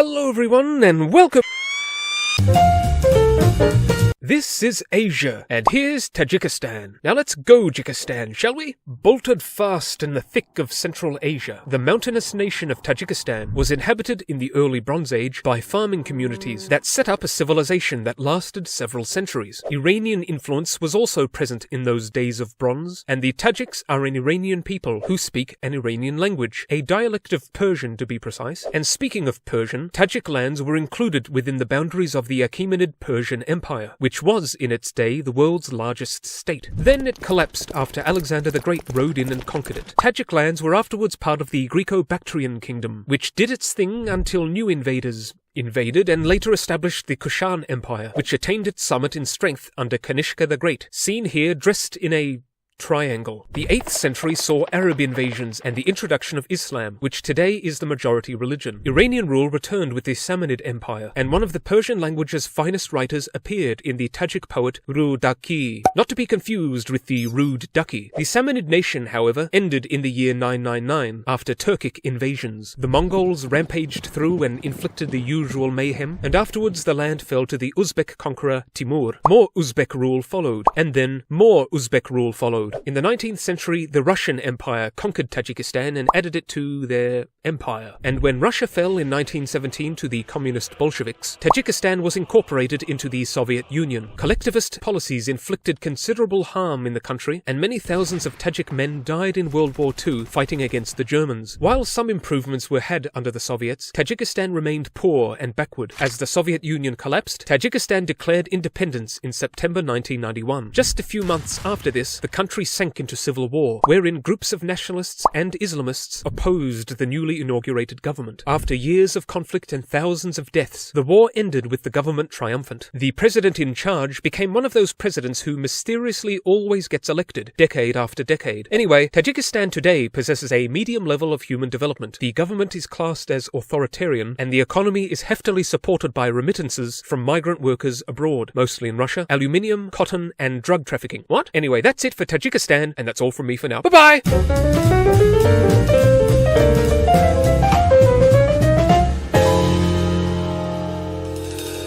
Hello everyone and welcome! This is Asia, and here's Tajikistan. Now let's go, Tajikistan, shall we? Bolted fast in the thick of Central Asia, the mountainous nation of Tajikistan was inhabited in the early Bronze Age by farming communities that set up a civilization that lasted several centuries. Iranian influence was also present in those days of bronze, and the Tajiks are an Iranian people who speak an Iranian language, a dialect of Persian to be precise. And speaking of Persian, Tajik lands were included within the boundaries of the Achaemenid Persian Empire, which was, in its day, the world's largest state. Then it collapsed after Alexander the Great rode in and conquered it. Tajik lands were afterwards part of the Greco-Bactrian kingdom, which did its thing until new invaders invaded and later established the Kushan Empire, which attained its summit in strength under Kanishka the Great, seen here dressed in a triangle. The 8th century saw Arab invasions and the introduction of Islam, which today is the majority religion. Iranian rule returned with the Samanid Empire, and one of the Persian language's finest writers appeared in the Tajik poet Rudaki, not to be confused with the Rude Ducky. The Samanid nation, however, ended in the year 999 after Turkic invasions. The Mongols rampaged through and inflicted the usual mayhem, and afterwards the land fell to the Uzbek conqueror Timur. More Uzbek rule followed, and then more Uzbek rule followed. In the 19th century, the Russian Empire conquered Tajikistan and added it to their empire. And when Russia fell in 1917 to the communist Bolsheviks, Tajikistan was incorporated into the Soviet Union. Collectivist policies inflicted considerable harm in the country, and many thousands of Tajik men died in World War II fighting against the Germans. While some improvements were had under the Soviets, Tajikistan remained poor and backward. As the Soviet Union collapsed, Tajikistan declared independence in September 1991. Just a few months after this, the country sank into civil war, wherein groups of nationalists and Islamists opposed the newly inaugurated government. After years of conflict and thousands of deaths, the war ended with the government triumphant. The president in charge became one of those presidents who mysteriously always gets elected, decade after decade. Anyway, Tajikistan today possesses a medium level of human development. The government is classed as authoritarian, and the economy is heftily supported by remittances from migrant workers abroad, mostly in Russia, aluminium, cotton, and drug trafficking. What? Anyway, that's it for Tajikistan, and that's all from me for now. Bye-bye!